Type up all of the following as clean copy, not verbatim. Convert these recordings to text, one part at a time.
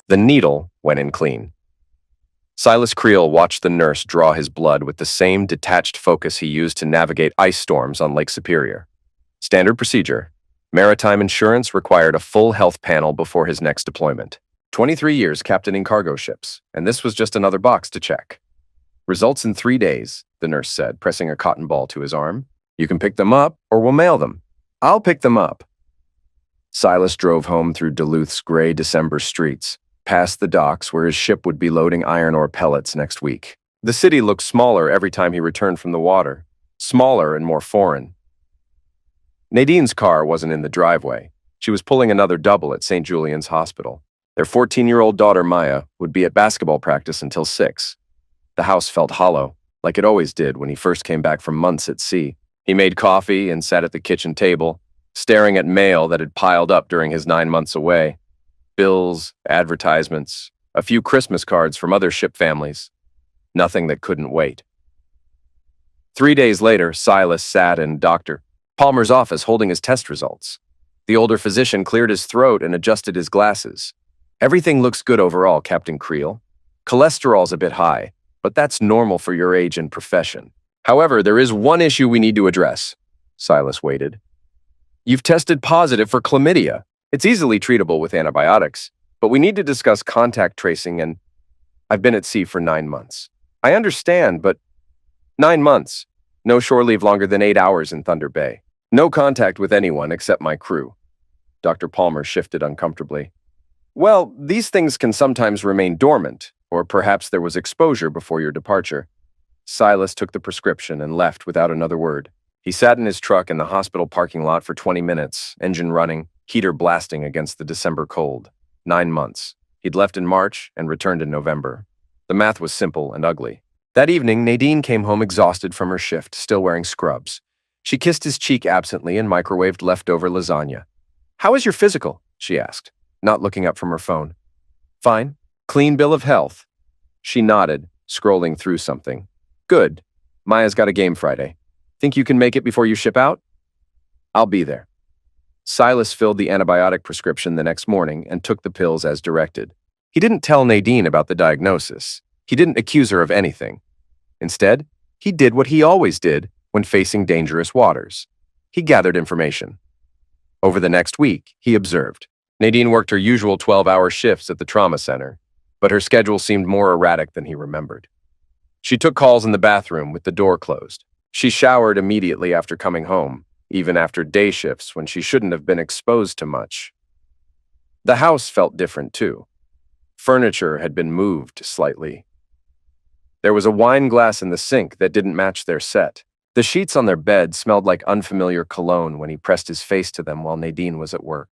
The needle went in clean. Silas Creel watched the nurse draw his blood with the same detached focus he used to navigate ice storms on Lake Superior. Standard procedure. Maritime insurance required a full health panel before his next deployment. 23 years captaining cargo ships, and this was just another box to check. Results in 3 days, the nurse said, pressing a cotton ball to his arm. You can pick them up, or we'll mail them. I'll pick them up. Silas drove home through Duluth's gray December streets, past the docks where his ship would be loading iron ore pellets next week. The city looked smaller every time he returned from the water, smaller and more foreign. Nadine's car wasn't in the driveway. She was pulling another double at St. Julian's Hospital. Their 14-year-old daughter, Maya, would be at basketball practice until 6. The house felt hollow, like it always did when he first came back from months at sea. He made coffee and sat at the kitchen table, staring at mail that had piled up during his 9 months away. Bills, advertisements, a few Christmas cards from other ship families. Nothing that couldn't wait. 3 days later, Silas sat in Dr. Palmer's office holding his test results. The older physician cleared his throat and adjusted his glasses. Everything looks good overall, Captain Creel. Cholesterol's a bit high, but that's normal for your age and profession. However, there is one issue we need to address. Silas waited. You've tested positive for chlamydia. It's easily treatable with antibiotics, but we need to discuss contact tracing and I've been at sea for 9 months. I understand, but 9 months. No shore leave longer than 8 hours in Thunder Bay. No contact with anyone except my crew. Dr. Palmer shifted uncomfortably. Well, these things can sometimes remain dormant, or perhaps there was exposure before your departure. Silas took the prescription and left without another word. He sat in his truck in the hospital parking lot for 20 minutes, engine running, heater blasting against the December cold. 9 months. He'd left in March and returned in November. The math was simple and ugly. That evening, Nadine came home exhausted from her shift, still wearing scrubs. She kissed his cheek absently and microwaved leftover lasagna. How is your physical? She asked, not looking up from her phone. Fine. Clean bill of health. She nodded, scrolling through something. Good. Maya's got a game Friday. Think you can make it before you ship out? I'll be there. Silas filled the antibiotic prescription the next morning and took the pills as directed. He didn't tell Nadine about the diagnosis. He didn't accuse her of anything. Instead, he did what he always did when facing dangerous waters. He gathered information. Over the next week, he observed. Nadine worked her usual 12-hour shifts at the trauma center, but her schedule seemed more erratic than he remembered. She took calls in the bathroom with the door closed. She showered immediately after coming home, even after day shifts when she shouldn't have been exposed to much. The house felt different too. Furniture had been moved slightly. There was a wine glass in the sink that didn't match their set. The sheets on their bed smelled like unfamiliar cologne when he pressed his face to them while Nadine was at work.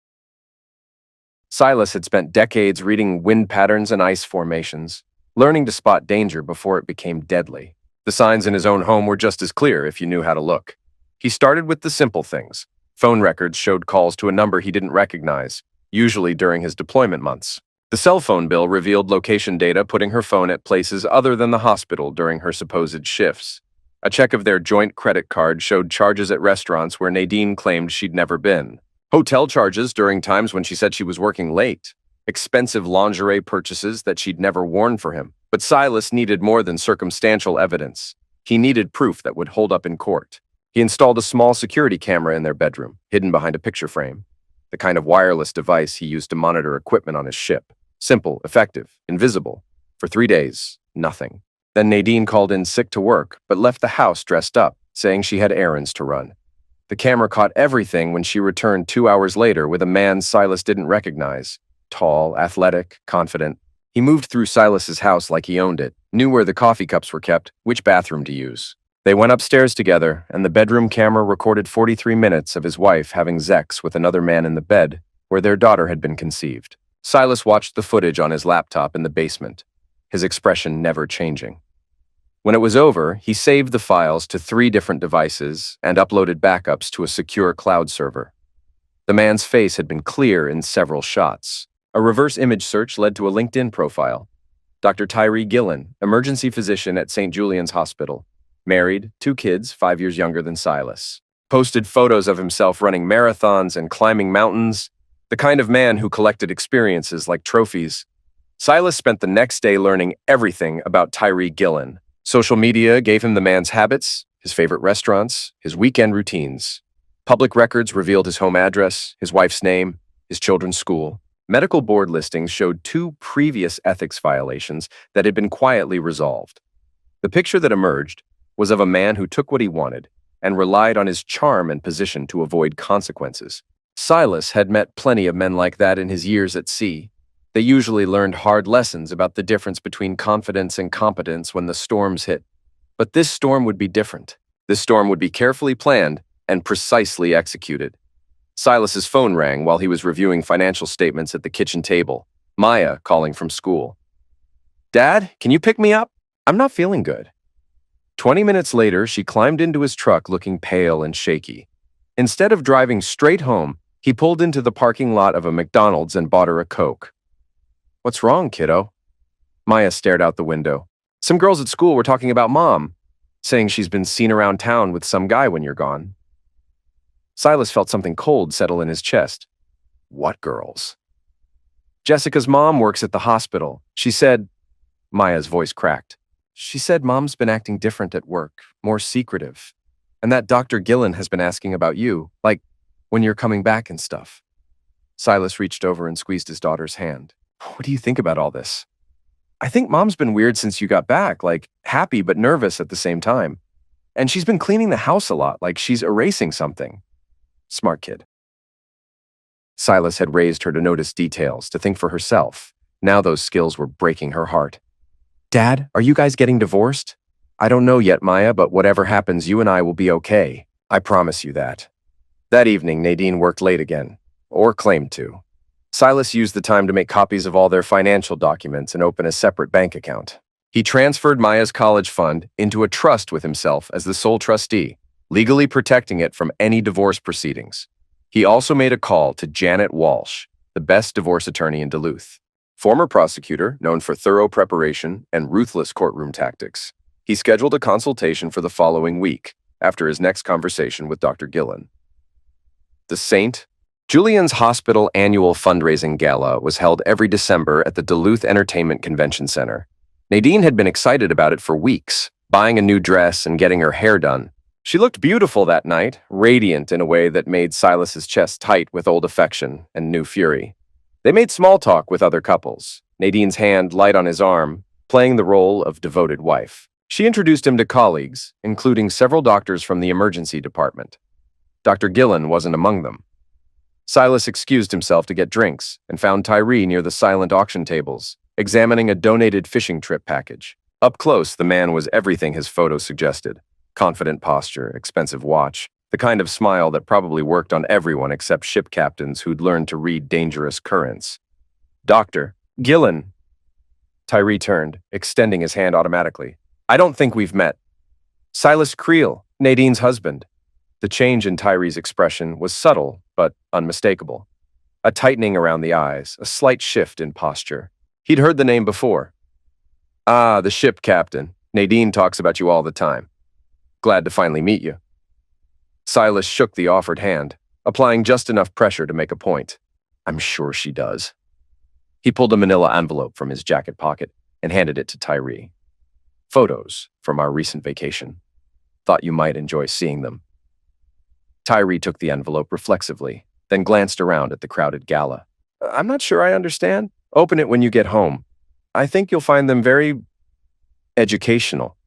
Silas had spent decades reading wind patterns and ice formations, learning to spot danger before it became deadly. The signs in his own home were just as clear if you knew how to look. He started with the simple things. Phone records showed calls to a number he didn't recognize, usually during his deployment months. The cell phone bill revealed location data putting her phone at places other than the hospital during her supposed shifts. A check of their joint credit card showed charges at restaurants where Nadine claimed she'd never been. Hotel charges during times when she said she was working late. Expensive lingerie purchases that she'd never worn for him. But Silas needed more than circumstantial evidence. He needed proof that would hold up in court. He installed a small security camera in their bedroom, hidden behind a picture frame. The kind of wireless device he used to monitor equipment on his ship. Simple, effective, invisible. For 3 days, nothing. Then Nadine called in sick to work, but left the house dressed up, saying she had errands to run. The camera caught everything when she returned 2 hours later with a man Silas didn't recognize. Tall, athletic, confident. He moved through Silas's house like he owned it, knew where the coffee cups were kept, which bathroom to use. They went upstairs together, and the bedroom camera recorded 43 minutes of his wife having sex with another man in the bed, where their daughter had been conceived. Silas watched the footage on his laptop in the basement, his expression never changing. When it was over, he saved the files to 3 different devices and uploaded backups to a secure cloud server. The man's face had been clear in several shots. A reverse image search led to a LinkedIn profile. Dr. Tyree Gillen, emergency physician at St. Julian's Hospital. Married, 2 kids, 5 years younger than Silas. Posted photos of himself running marathons and climbing mountains. The kind of man who collected experiences like trophies. Silas spent the next day learning everything about Tyree Gillen. Social media gave him the man's habits, his favorite restaurants, his weekend routines. Public records revealed his home address, his wife's name, his children's school. Medical board listings showed 2 previous ethics violations that had been quietly resolved. The picture that emerged was of a man who took what he wanted and relied on his charm and position to avoid consequences. Silas had met plenty of men like that in his years at sea. They usually learned hard lessons about the difference between confidence and competence when the storms hit. But this storm would be different. This storm would be carefully planned and precisely executed. Silas's phone rang while he was reviewing financial statements at the kitchen table. Maya calling from school. "Dad, can you pick me up? I'm not feeling good." 20 minutes later, she climbed into his truck looking pale and shaky. Instead of driving straight home, he pulled into the parking lot of a McDonald's and bought her a Coke. "What's wrong, kiddo?" Maya stared out the window. "Some girls at school were talking about Mom, saying she's been seen around town with some guy when you're gone." Silas felt something cold settle in his chest. "What girls?" "Jessica's mom works at the hospital. She said—" Maya's voice cracked. "She said Mom's been acting different at work, more secretive. And that Dr. Gillen has been asking about you, like when you're coming back and stuff." Silas reached over and squeezed his daughter's hand. "What do you think about all this?" "I think Mom's been weird since you got back, like happy but nervous at the same time. And she's been cleaning the house a lot, like she's erasing something." Smart kid. Silas had raised her to notice details, to think for herself. Now those skills were breaking her heart. "Dad, are you guys getting divorced?" "I don't know yet, Maya, but whatever happens, you and I will be okay. I promise you that." That evening, Nadine worked late again, or claimed to. Silas used the time to make copies of all their financial documents and open a separate bank account. He transferred Maya's college fund into a trust with himself as the sole trustee, legally protecting it from any divorce proceedings. He also made a call to Janet Walsh, the best divorce attorney in Duluth. Former prosecutor known for thorough preparation and ruthless courtroom tactics. He scheduled a consultation for the following week, after his next conversation with Dr. Gillen. The St. Julian's Hospital annual fundraising gala was held every December at the Duluth Entertainment Convention Center. Nadine had been excited about it for weeks, buying a new dress and getting her hair done. She looked beautiful that night, radiant in a way that made Silas's chest tight with old affection and new fury. They made small talk with other couples, Nadine's hand light on his arm, playing the role of devoted wife. She introduced him to colleagues, including several doctors from the emergency department. Dr. Gillen wasn't among them. Silas excused himself to get drinks and found Tyree near the silent auction tables, examining a donated fishing trip package. Up close, the man was everything his photo suggested. Confident posture, expensive watch, the kind of smile that probably worked on everyone except ship captains who'd learned to read dangerous currents. "Dr. Gillen." Tyree turned, extending his hand automatically. "I don't think we've met." "Silas Creel, Nadine's husband." The change in Tyree's expression was subtle, but unmistakable. A tightening around the eyes, a slight shift in posture. He'd heard the name before. "Ah, the ship captain. Nadine talks about you all the time. Glad to finally meet you." Silas shook the offered hand, applying just enough pressure to make a point. "I'm sure she does." He pulled a manila envelope from his jacket pocket and handed it to Tyree. "Photos from our recent vacation. Thought you might enjoy seeing them." Tyree took the envelope reflexively, then glanced around at the crowded gala. "I'm not sure I understand. Open it when you get home. I think you'll find them very educational."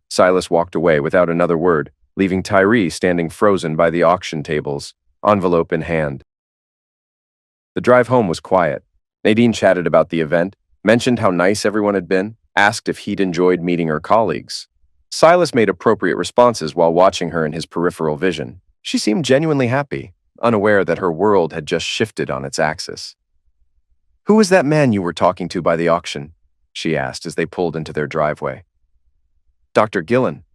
Silas walked away without another word, leaving Tyree standing frozen by the auction tables, envelope in hand. The drive home was quiet. Nadine chatted about the event, mentioned how nice everyone had been, asked if he'd enjoyed meeting her colleagues. Silas made appropriate responses while watching her in his peripheral vision. She seemed genuinely happy, unaware that her world had just shifted on its axis. "Who was that man you were talking to by the auction?" she asked as they pulled into their driveway. "Dr. Gillen.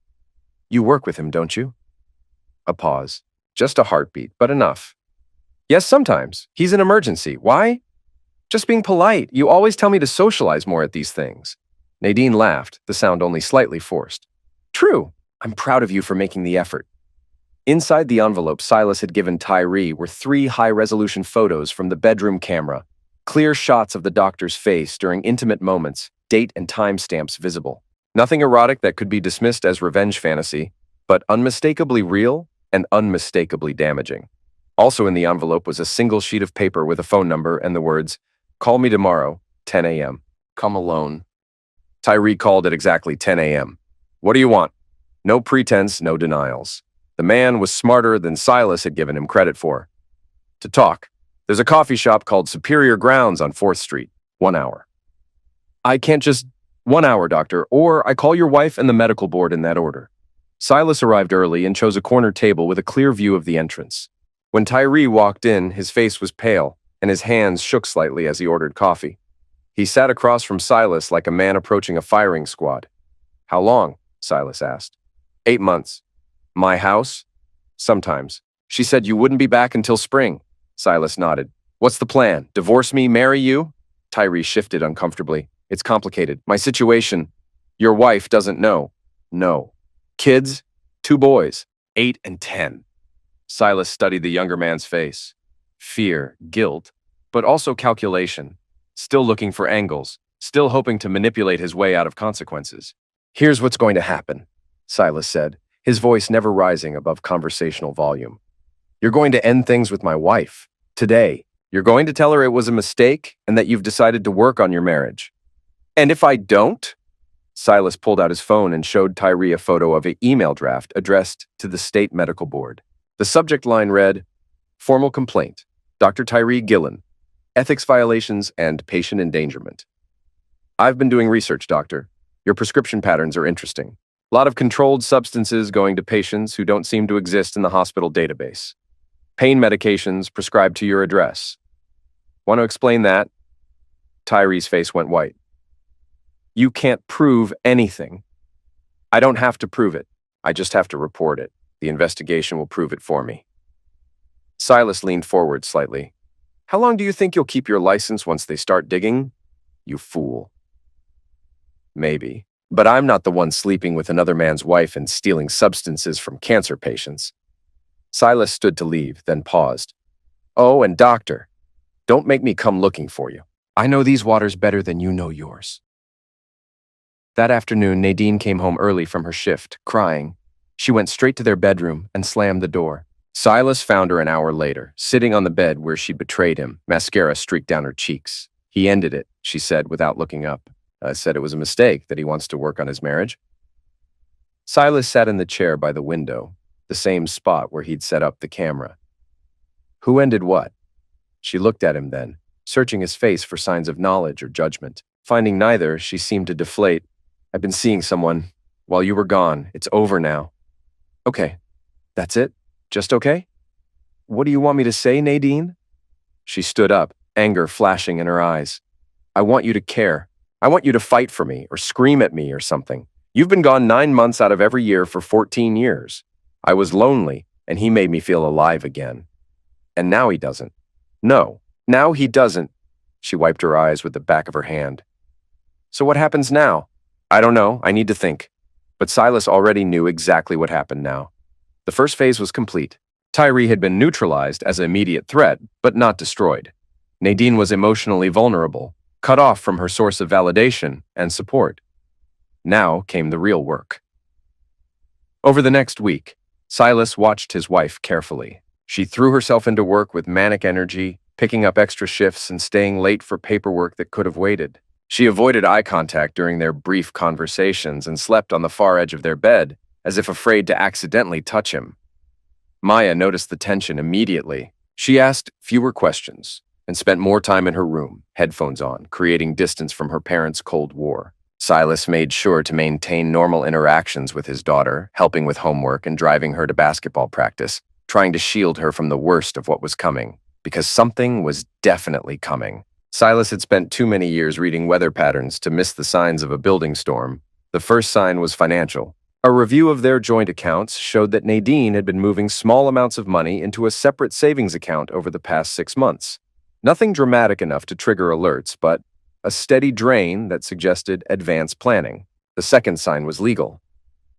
You work with him, don't you?" A pause. Just a heartbeat, but enough. "Yes, sometimes. He's an emergency. Why?" "Just being polite. You always tell me to socialize more at these things." Nadine laughed, the sound only slightly forced. "True. I'm proud of you for making the effort." Inside the envelope Silas had given Tyree were 3 high-resolution photos from the bedroom camera. Clear shots of the doctor's face during intimate moments, date and timestamps visible. Nothing erotic that could be dismissed as revenge fantasy, but unmistakably real and unmistakably damaging. Also in the envelope was a single sheet of paper with a phone number and the words, "Call me tomorrow, 10 a.m. Come alone." Tyree called at exactly 10 a.m. "What do you want?" No pretense, no denials. The man was smarter than Silas had given him credit for. "To talk. There's a coffee shop called Superior Grounds on 4th Street. 1 hour." "I can't just 1 hour, doctor, or I call your wife and the medical board in that order." Silas arrived early and chose a corner table with a clear view of the entrance. When Tyree walked in, his face was pale, and his hands shook slightly as he ordered coffee. He sat across from Silas like a man approaching a firing squad. "How long?" Silas asked. 8 months. "My house?" "Sometimes. She said you wouldn't be back until spring." Silas nodded. "What's the plan? Divorce me, marry you?" Tyree shifted uncomfortably. "It's complicated. My situation. Your wife doesn't know." "No." "Kids?" "2 boys, 8 and 10. Silas studied the younger man's face. Fear, guilt, but also calculation. Still looking for angles, still hoping to manipulate his way out of consequences. "Here's what's going to happen," Silas said, his voice never rising above conversational volume. "You're going to end things with my wife. Today. You're going to tell her it was a mistake and that you've decided to work on your marriage." "And if I don't?" Silas pulled out his phone and showed Tyree a photo of an email draft addressed to the state medical board. The subject line read, "Formal complaint. Dr. Tyree Gillen. Ethics violations and patient endangerment. I've been doing research, doctor. Your prescription patterns are interesting. A lot of controlled substances going to patients who don't seem to exist in the hospital database. Pain medications prescribed to your address. Want to explain that?" Tyree's face went white. "You can't prove anything." "I don't have to prove it. I just have to report it. The investigation will prove it for me." Silas leaned forward slightly. "How long do you think you'll keep your license once they start digging?" "You fool." "Maybe. But I'm not the one sleeping with another man's wife and stealing substances from cancer patients." Silas stood to leave, then paused. "Oh, and doctor, don't make me come looking for you. I know these waters better than you know yours." That afternoon, Nadine came home early from her shift, crying. She went straight to their bedroom and slammed the door. Silas found her an hour later, sitting on the bed where she'd betrayed him, mascara streaked down her cheeks. "He ended it," she said without looking up. "I said it was a mistake, that he wants to work on his marriage." Silas sat in the chair by the window, the same spot where he'd set up the camera. "Who ended what?" She looked at him then, searching his face for signs of knowledge or judgment. Finding neither, she seemed to deflate. "I've been seeing someone. While you were gone. It's over now." "Okay. That's it? Just okay?" "What do you want me to say, Nadine?" She stood up, anger flashing in her eyes. "I want you to care. I want you to fight for me, or scream at me, or something. You've been gone 9 months out of every year for 14 years. I was lonely, and he made me feel alive again. And now he doesn't. No, now he doesn't." She wiped her eyes with the back of her hand. "So what happens now?" "I don't know. I need to think." But Silas already knew exactly what happened now. The first phase was complete. Tyree had been neutralized as an immediate threat, but not destroyed. Nadine was emotionally vulnerable, cut off from her source of validation and support. Now came the real work. Over the next week, Silas watched his wife carefully. She threw herself into work with manic energy, picking up extra shifts and staying late for paperwork that could have waited. She avoided eye contact during their brief conversations and slept on the far edge of their bed, as if afraid to accidentally touch him. Maya noticed the tension immediately. She asked fewer questions and spent more time in her room, headphones on, creating distance from her parents' Cold War. Silas made sure to maintain normal interactions with his daughter, helping with homework and driving her to basketball practice, trying to shield her from the worst of what was coming, because something was definitely coming. Silas had spent too many years reading weather patterns to miss the signs of a building storm. The first sign was financial. A review of their joint accounts showed that Nadine had been moving small amounts of money into a separate savings account over the past 6 months. Nothing dramatic enough to trigger alerts, but a steady drain that suggested advanced planning. The second sign was legal.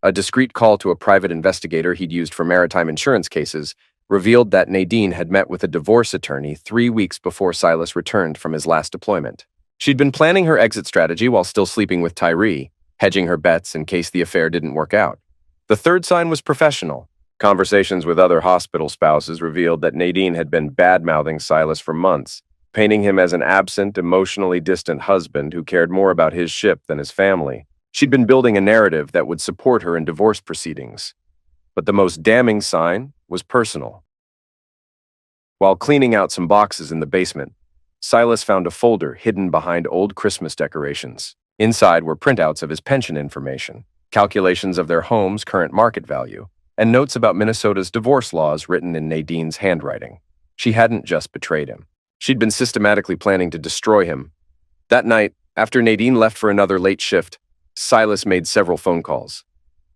A discreet call to a private investigator he'd used for maritime insurance cases revealed that Nadine had met with a divorce attorney 3 weeks before Silas returned from his last deployment. She'd been planning her exit strategy while still sleeping with Tyree, hedging her bets in case the affair didn't work out. The third sign was professional. Conversations with other hospital spouses revealed that Nadine had been bad-mouthing Silas for months, painting him as an absent, emotionally distant husband who cared more about his ship than his family. She'd been building a narrative that would support her in divorce proceedings. But the most damning sign was personal. While cleaning out some boxes in the basement, Silas found a folder hidden behind old Christmas decorations. Inside were printouts of his pension information, calculations of their home's current market value, and notes about Minnesota's divorce laws written in Nadine's handwriting. She hadn't just betrayed him. She'd been systematically planning to destroy him. That night, after Nadine left for another late shift, Silas made several phone calls.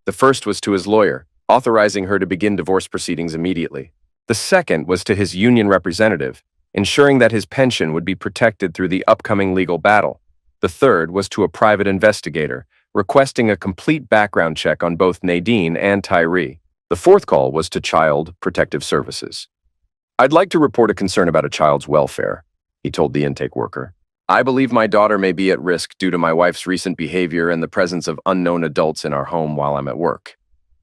The first was to his lawyer, authorizing her to begin divorce proceedings immediately. The second was to his union representative, ensuring that his pension would be protected through the upcoming legal battle. The third was to a private investigator, requesting a complete background check on both Nadine and Tyree. The fourth call was to Child Protective Services. "I'd like to report a concern about a child's welfare," he told the intake worker. "I believe my daughter may be at risk due to my wife's recent behavior and the presence of unknown adults in our home while I'm at work."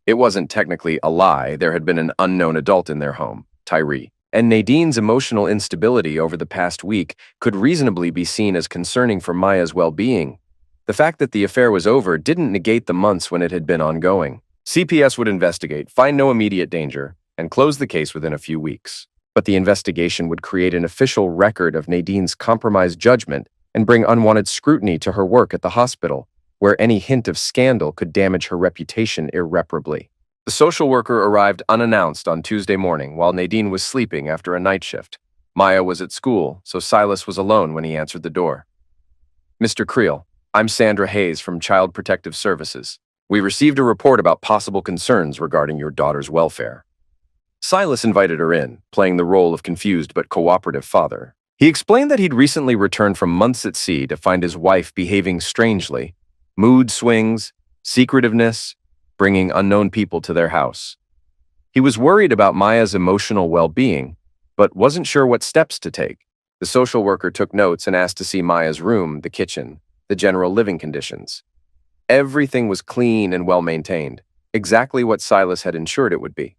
It wasn't technically a lie. There had been an unknown adult in their home, Tyree. And Nadine's emotional instability over the past week could reasonably be seen as concerning for Maya's well-being. The fact that the affair was over didn't negate the months when it had been ongoing. CPS would investigate, find no immediate danger, and close the case within a few weeks. But the investigation would create an official record of Nadine's compromised judgment and bring unwanted scrutiny to her work at the hospital, where any hint of scandal could damage her reputation irreparably. The social worker arrived unannounced on Tuesday morning while Nadine was sleeping after a night shift. Maya was at school, so Silas was alone when he answered the door. "Mr. Creel, I'm Sandra Hayes from Child Protective Services. We received a report about possible concerns regarding your daughter's welfare." Silas invited her in, playing the role of confused but cooperative father. He explained that he'd recently returned from months at sea to find his wife behaving strangely, mood swings, secretiveness, bringing unknown people to their house. He was worried about Maya's emotional well-being, but wasn't sure what steps to take. The social worker took notes and asked to see Maya's room, the kitchen, the general living conditions. Everything was clean and well-maintained, exactly what Silas had ensured it would be.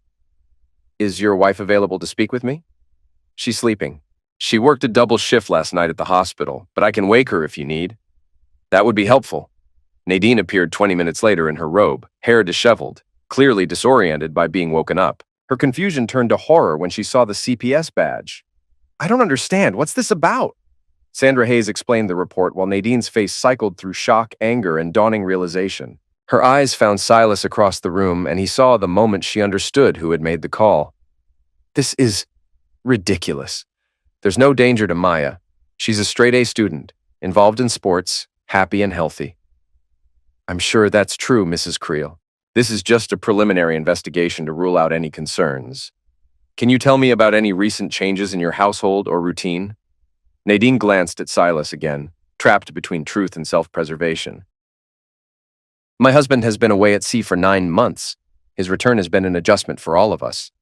"Is your wife available to speak with me?" "She's sleeping. She worked a double shift last night at the hospital, but I can wake her if you need." "That would be helpful." Nadine appeared 20 minutes later in her robe, hair disheveled, clearly disoriented by being woken up. Her confusion turned to horror when she saw the CPS badge. "I don't understand. What's this about?" Sandra Hayes explained the report while Nadine's face cycled through shock, anger, and dawning realization. Her eyes found Silas across the room, and he saw the moment she understood who had made the call. "This is ridiculous. There's no danger to Maya. She's a straight-A student, involved in sports, happy and healthy." "I'm sure that's true, Mrs. Creel. This is just a preliminary investigation to rule out any concerns. Can you tell me about any recent changes in your household or routine?" Nadine glanced at Silas again, trapped between truth and self-preservation. "My husband has been away at sea for 9 months. His return has been an adjustment for all of us."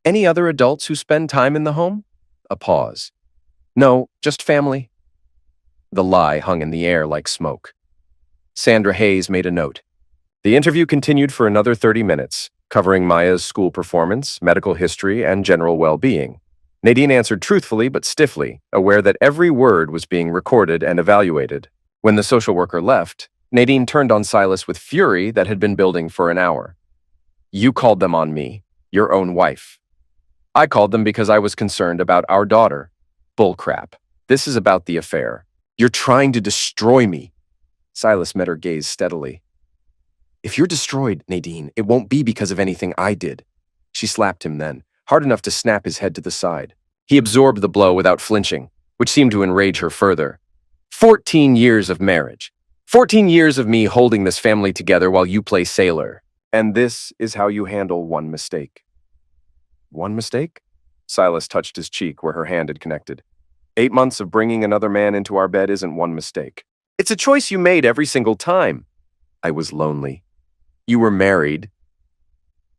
"Any other adults who spend time in the home?" A pause. "No, just family." The lie hung in the air like smoke. Sandra Hayes made a note. The interview continued for another 30 minutes, covering Maya's school performance, medical history, and general well-being. Nadine answered truthfully but stiffly, aware that every word was being recorded and evaluated. When the social worker left, Nadine turned on Silas with fury that had been building for an hour. "You called them on me, your own wife." "I called them because I was concerned about our daughter." "Bullcrap. This is about the affair. You're trying to destroy me." Silas met her gaze steadily. "If you're destroyed, Nadine, it won't be because of anything I did." She slapped him then, hard enough to snap his head to the side. He absorbed the blow without flinching, which seemed to enrage her further. 14 years of marriage. 14 years of me holding this family together while you play sailor. And this is how you handle one mistake." "One mistake?" Silas touched his cheek where her hand had connected. 8 months of bringing another man into our bed isn't one mistake. It's a choice you made every single time." "I was lonely." "You were married."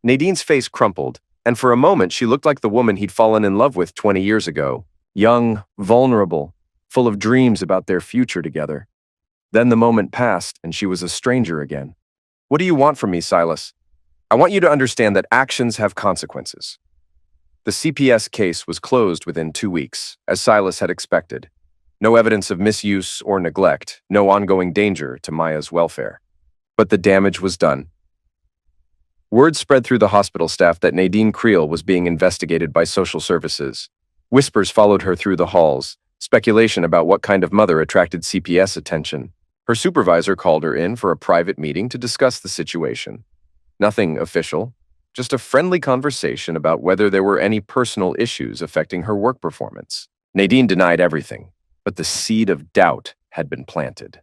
Nadine's face crumpled, and for a moment she looked like the woman he'd fallen in love with 20 years ago. Young, vulnerable, full of dreams about their future together. Then the moment passed, and she was a stranger again. "What do you want from me, Silas?" "I want you to understand that actions have consequences." The CPS case was closed within 2 weeks, as Silas had expected. No evidence of misuse or neglect, no ongoing danger to Maya's welfare. But the damage was done. Word spread through the hospital staff that Nadine Creel was being investigated by social services. Whispers followed her through the halls, speculation about what kind of mother attracted CPS attention. Her supervisor called her in for a private meeting to discuss the situation. Nothing official, just a friendly conversation about whether there were any personal issues affecting her work performance. Nadine denied everything, but the seed of doubt had been planted.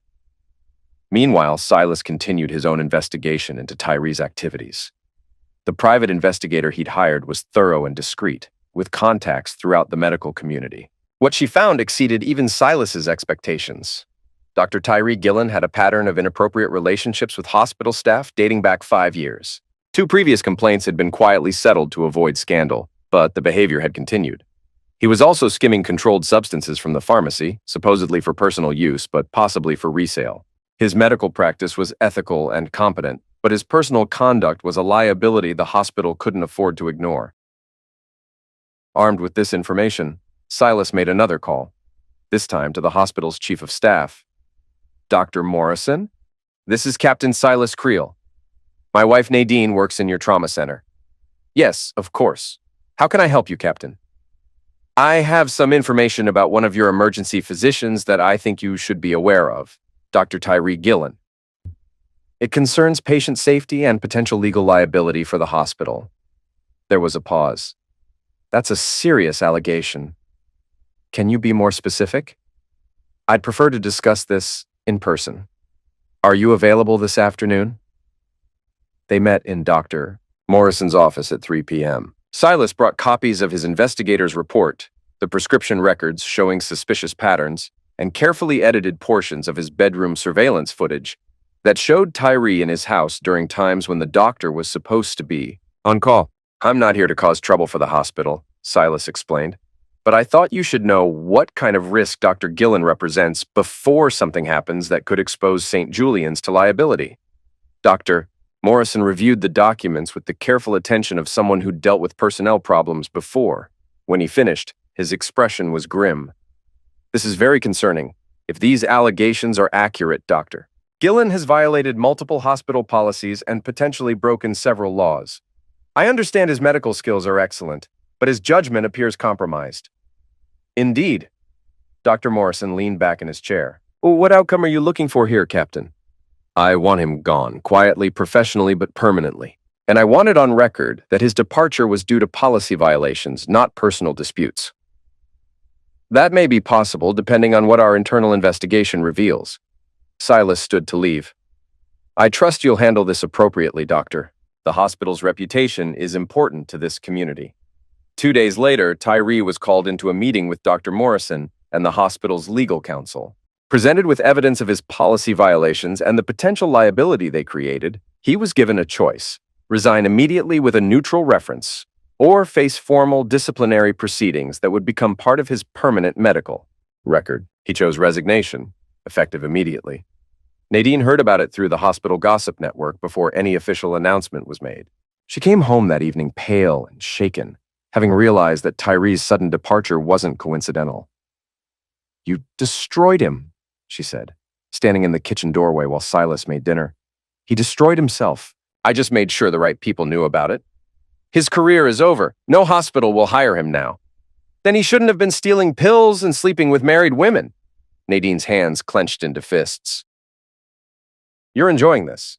Meanwhile, Silas continued his own investigation into Tyree's activities. The private investigator he'd hired was thorough and discreet, with contacts throughout the medical community. What she found exceeded even Silas's expectations. Dr. Tyree Gillen had a pattern of inappropriate relationships with hospital staff dating back 5 years. 2 previous complaints had been quietly settled to avoid scandal, but the behavior had continued. He was also skimming controlled substances from the pharmacy, supposedly for personal use, but possibly for resale. His medical practice was ethical and competent, but his personal conduct was a liability the hospital couldn't afford to ignore. Armed with this information, Silas made another call, this time to the hospital's chief of staff. "Dr. Morrison? This is Captain Silas Creel. My wife Nadine works in your trauma center." "Yes, of course. How can I help you, Captain?" "I have some information about one of your emergency physicians that I think you should be aware of, Dr. Tyree Gillen. It concerns patient safety and potential legal liability for the hospital." There was a pause. "That's a serious allegation. Can you be more specific?" "I'd prefer to discuss this in person. Are you available this afternoon?" They met in Dr. Morrison's office at 3 p.m. Silas brought copies of his investigator's report, the prescription records showing suspicious patterns, and carefully edited portions of his bedroom surveillance footage that showed Tyree in his house during times when the doctor was supposed to be on call. "I'm not here to cause trouble for the hospital," Silas explained, "but I thought you should know what kind of risk Dr. Gillen represents before something happens that could expose St. Julian's to liability." Dr. Morrison reviewed the documents with the careful attention of someone who'd dealt with personnel problems before. When he finished, his expression was grim. "This is very concerning. If these allegations are accurate, Doctor, Gillen has violated multiple hospital policies and potentially broken several laws. I understand his medical skills are excellent, but his judgment appears compromised." "Indeed." Dr. Morrison leaned back in his chair. "What outcome are you looking for here, Captain?" "I want him gone, quietly, professionally, but permanently. And I want it on record that his departure was due to policy violations, not personal disputes." "That may be possible, depending on what our internal investigation reveals." Silas stood to leave. "I trust you'll handle this appropriately, Doctor. The hospital's reputation is important to this community." 2 days later, Tyree was called into a meeting with Dr. Morrison and the hospital's legal counsel. Presented with evidence of his policy violations and the potential liability they created, he was given a choice: resign immediately with a neutral reference, or face formal disciplinary proceedings that would become part of his permanent medical record. He chose resignation, effective immediately. Nadine heard about it through the hospital gossip network before any official announcement was made. She came home that evening pale and shaken, having realized that Tyree's sudden departure wasn't coincidental. "You destroyed him," she said, standing in the kitchen doorway while Silas made dinner. "He destroyed himself. I just made sure the right people knew about it. His career is over. No hospital will hire him now." "Then he shouldn't have been stealing pills and sleeping with married women." Nadine's hands clenched into fists. "You're enjoying this."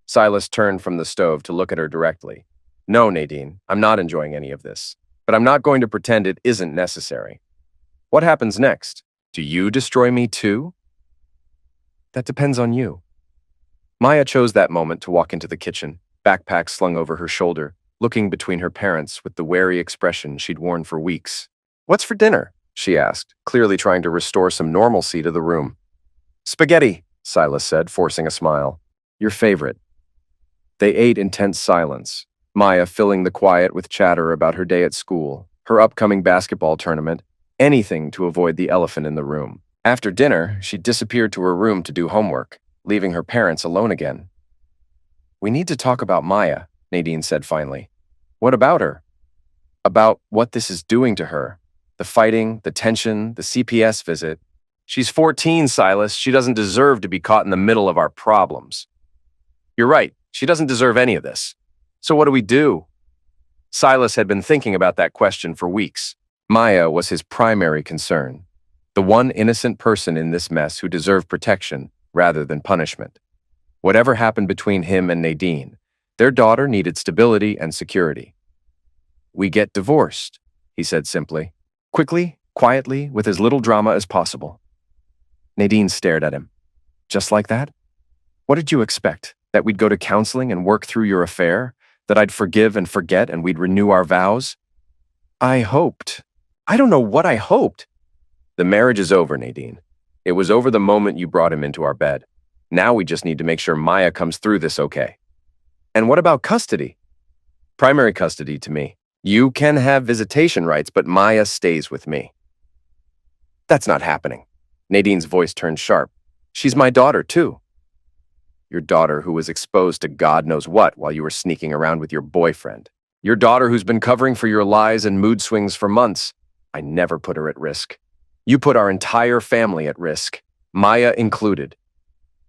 Silas turned from the stove to look at her directly. "No, Nadine, I'm not enjoying any of this, but I'm not going to pretend it isn't necessary. What happens next? Do you destroy me too?" "That depends on you." Maya chose that moment to walk into the kitchen, backpack slung over her shoulder, looking between her parents with the wary expression she'd worn for weeks. "What's for dinner?" she asked, clearly trying to restore some normalcy to the room. "Spaghetti," Silas said, forcing a smile. "Your favorite." They ate in tense silence. Maya filling the quiet with chatter about her day at school, her upcoming basketball tournament, anything to avoid the elephant in the room. After dinner, she disappeared to her room to do homework, leaving her parents alone again. "We need to talk about Maya," Nadine said finally. "What about her?" "About what this is doing to her. The fighting, the tension, the CPS visit. She's 14, Silas. She doesn't deserve to be caught in the middle of our problems." "You're right. She doesn't deserve any of this. So what do we do?" Silas had been thinking about that question for weeks. Maya was his primary concern, the one innocent person in this mess who deserved protection rather than punishment. Whatever happened between him and Nadine, their daughter needed stability and security. "We get divorced," he said simply. Quickly, quietly, with as little drama as possible. Nadine stared at him. "Just like that? What did you expect? That we'd go to counseling and work through your affair? That I'd forgive and forget and we'd renew our vows?" "I hoped." "I don't know what I hoped." "The marriage is over, Nadine. It was over the moment you brought him into our bed. Now we just need to make sure Maya comes through this okay." "And what about custody?" "Primary custody to me. You can have visitation rights, but Maya stays with me." "That's not happening." Nadine's voice turned sharp. "She's my daughter, too." "Your daughter who was exposed to God knows what while you were sneaking around with your boyfriend. Your daughter who's been covering for your lies and mood swings for months. I never put her at risk. You put our entire family at risk, Maya included."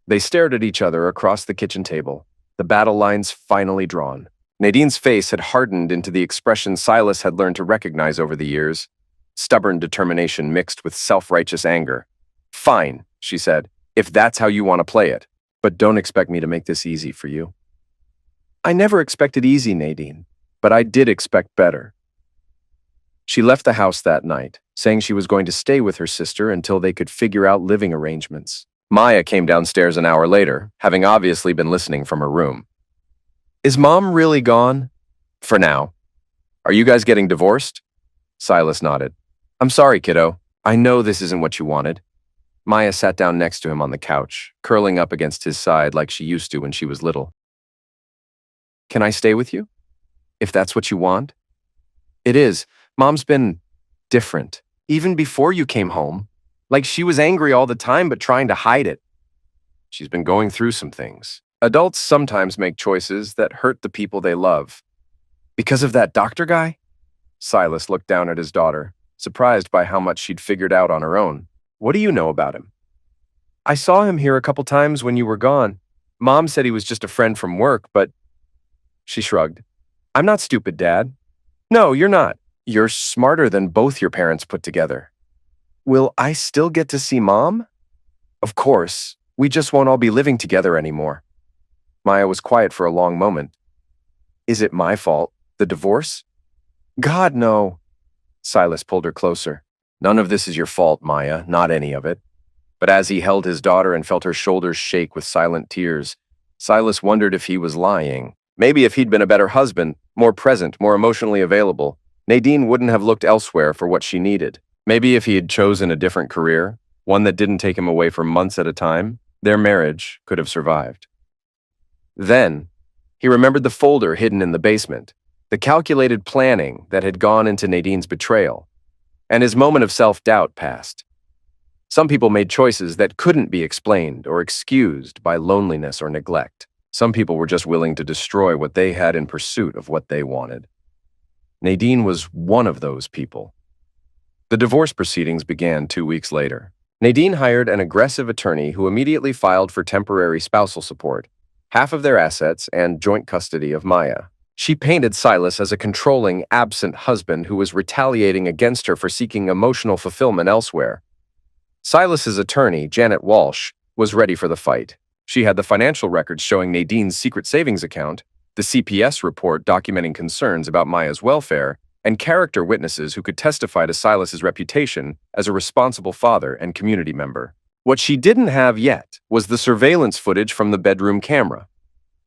They stared at each other across the kitchen table, the battle lines finally drawn. Nadine's face had hardened into the expression Silas had learned to recognize over the years, stubborn determination mixed with self-righteous anger. "Fine," she said, "if that's how you want to play it. But don't expect me to make this easy for you." "I never expected easy, Nadine, but I did expect better." She left the house that night, saying she was going to stay with her sister until they could figure out living arrangements. Maya came downstairs an hour later, having obviously been listening from her room. "Is Mom really gone?" "For now." "Are you guys getting divorced?" Silas nodded. "I'm sorry, kiddo. I know this isn't what you wanted." Maya sat down next to him on the couch, curling up against his side like she used to when she was little. "Can I stay with you? If that's what you want?" "It is. Mom's been different. Even before you came home. Like she was angry all the time but trying to hide it." "She's been going through some things. Adults sometimes make choices that hurt the people they love." "Because of that doctor guy?" Silas looked down at his daughter, surprised by how much she'd figured out on her own. "What do you know about him?" "I saw him here a couple times when you were gone. Mom said he was just a friend from work, but..." She shrugged. "I'm not stupid, Dad." "No, you're not. You're smarter than both your parents put together." "Will I still get to see Mom?" "Of course. We just won't all be living together anymore." Maya was quiet for a long moment. "Is it my fault? The divorce?" "God, no." Silas pulled her closer. "None of this is your fault, Maya, not any of it." But as he held his daughter and felt her shoulders shake with silent tears, Silas wondered if he was lying. Maybe if he'd been a better husband, more present, more emotionally available, Nadine wouldn't have looked elsewhere for what she needed. Maybe if he had chosen a different career, one that didn't take him away for months at a time, their marriage could have survived. Then, he remembered the folder hidden in the basement, the calculated planning that had gone into Nadine's betrayal, and his moment of self-doubt passed. Some people made choices that couldn't be explained or excused by loneliness or neglect. Some people were just willing to destroy what they had in pursuit of what they wanted. Nadine was one of those people. The divorce proceedings began 2 weeks later. Nadine hired an aggressive attorney who immediately filed for temporary spousal support, half of their assets, and joint custody of Maya. She painted Silas as a controlling, absent husband who was retaliating against her for seeking emotional fulfillment elsewhere. Silas's attorney, Janet Walsh, was ready for the fight. She had the financial records showing Nadine's secret savings account, the CPS report documenting concerns about Maya's welfare, and character witnesses who could testify to Silas's reputation as a responsible father and community member. What she didn't have yet was the surveillance footage from the bedroom camera.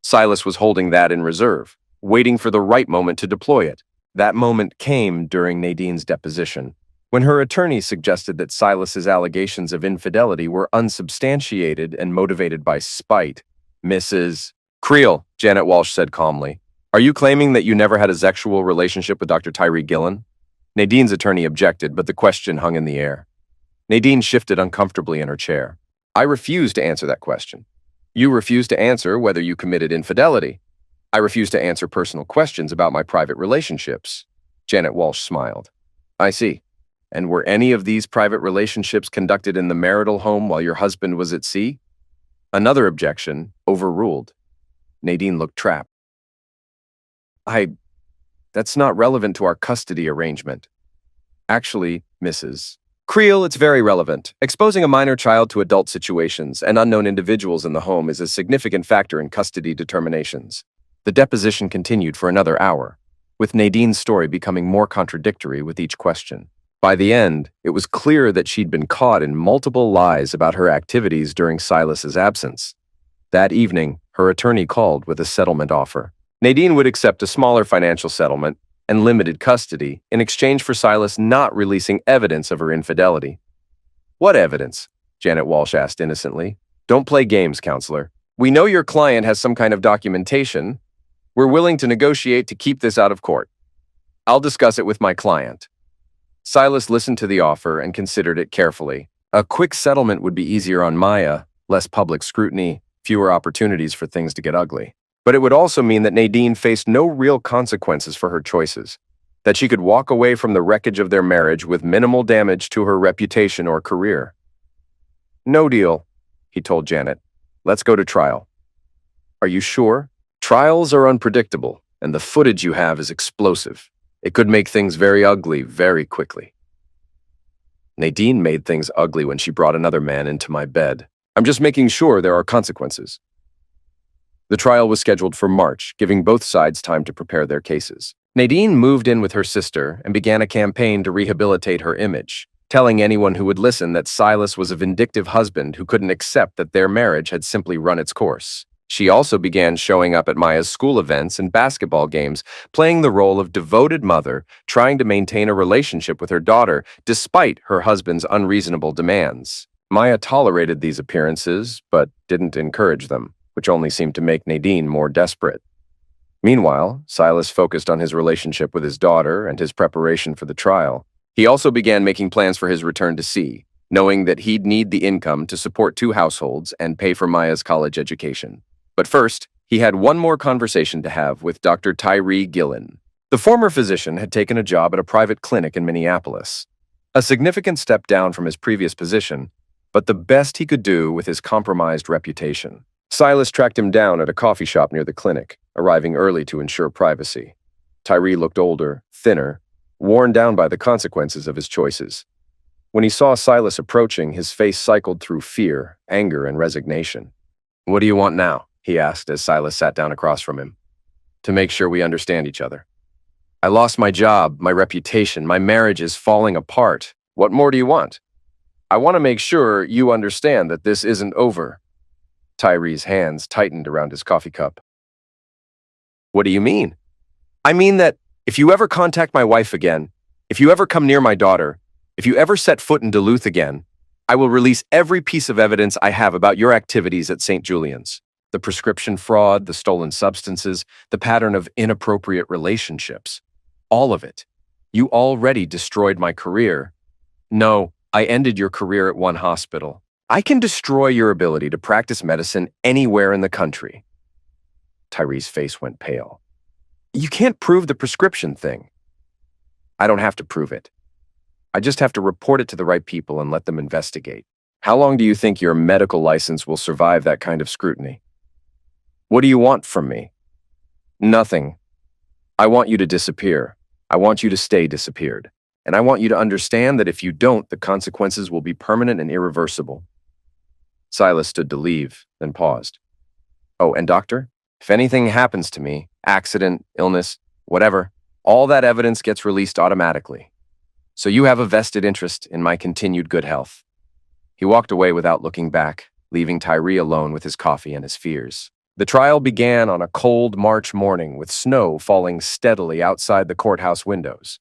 Silas was holding that in reserve, waiting for the right moment to deploy it. That moment came during Nadine's deposition, when her attorney suggested that Silas's allegations of infidelity were unsubstantiated and motivated by spite. "Mrs. Creel," Janet Walsh said calmly, Are you claiming that you never had a sexual relationship with Dr. Tyree Gillen? Nadine's attorney objected, but the question hung in the air. Nadine shifted uncomfortably in her chair. I refuse to answer that question. You refuse to answer whether you committed infidelity. I refuse to answer personal questions about my private relationships. Janet Walsh smiled. I see. And were any of these private relationships conducted in the marital home while your husband was at sea? Another objection, overruled. Nadine looked trapped. That's not relevant to our custody arrangement. Actually, Mrs. Creel, it's very relevant. Exposing a minor child to adult situations and unknown individuals in the home is a significant factor in custody determinations. The deposition continued for another hour, with Nadine's story becoming more contradictory with each question. By the end, it was clear that she'd been caught in multiple lies about her activities during Silas's absence. That evening, her attorney called with a settlement offer. Nadine would accept a smaller financial settlement and limited custody in exchange for Silas not releasing evidence of her infidelity. What evidence? Janet Walsh asked innocently. Don't play games, counselor. We know your client has some kind of documentation. We're willing to negotiate to keep this out of court. I'll discuss it with my client. Silas listened to the offer and considered it carefully. A quick settlement would be easier on Maya, less public scrutiny, fewer opportunities for things to get ugly. But it would also mean that Nadine faced no real consequences for her choices, that she could walk away from the wreckage of their marriage with minimal damage to her reputation or career. No deal, he told Janet. Let's go to trial. Are you sure? Trials are unpredictable, and the footage you have is explosive. It could make things very ugly very quickly. Nadine made things ugly when she brought another man into my bed. I'm just making sure there are consequences. The trial was scheduled for March, giving both sides time to prepare their cases. Nadine moved in with her sister and began a campaign to rehabilitate her image, telling anyone who would listen that Silas was a vindictive husband who couldn't accept that their marriage had simply run its course. She also began showing up at Maya's school events and basketball games, playing the role of devoted mother, trying to maintain a relationship with her daughter despite her husband's unreasonable demands. Maya tolerated these appearances, but didn't encourage them, which only seemed to make Nadine more desperate. Meanwhile, Silas focused on his relationship with his daughter and his preparation for the trial. He also began making plans for his return to sea, knowing that he'd need the income to support 2 households and pay for Maya's college education. But first, he had one more conversation to have with Dr. Tyree Gillen. The former physician had taken a job at a private clinic in Minneapolis, a significant step down from his previous position, but the best he could do with his compromised reputation. Silas tracked him down at a coffee shop near the clinic, arriving early to ensure privacy. Tyree looked older, thinner, worn down by the consequences of his choices. When he saw Silas approaching, his face cycled through fear, anger, and resignation. What do you want now? He asked as Silas sat down across from him. To make sure we understand each other. I lost my job, my reputation, my marriage is falling apart. What more do you want? I want to make sure you understand that this isn't over. Tyree's hands tightened around his coffee cup. What do you mean? I mean that if you ever contact my wife again, if you ever come near my daughter, if you ever set foot in Duluth again, I will release every piece of evidence I have about your activities at St. Julian's. The prescription fraud, the stolen substances, the pattern of inappropriate relationships. All of it. You already destroyed my career. No, I ended your career at one hospital. I can destroy your ability to practice medicine anywhere in the country. Tyree's face went pale. You can't prove the prescription thing. I don't have to prove it. I just have to report it to the right people and let them investigate. How long do you think your medical license will survive that kind of scrutiny? What do you want from me? Nothing. I want you to disappear. I want you to stay disappeared. And I want you to understand that if you don't, the consequences will be permanent and irreversible. Silas stood to leave, then paused. Oh, and doctor, if anything happens to me, accident, illness, whatever, all that evidence gets released automatically. So you have a vested interest in my continued good health. He walked away without looking back, leaving Tyree alone with his coffee and his fears. The trial began on a cold March morning with snow falling steadily outside the courthouse windows.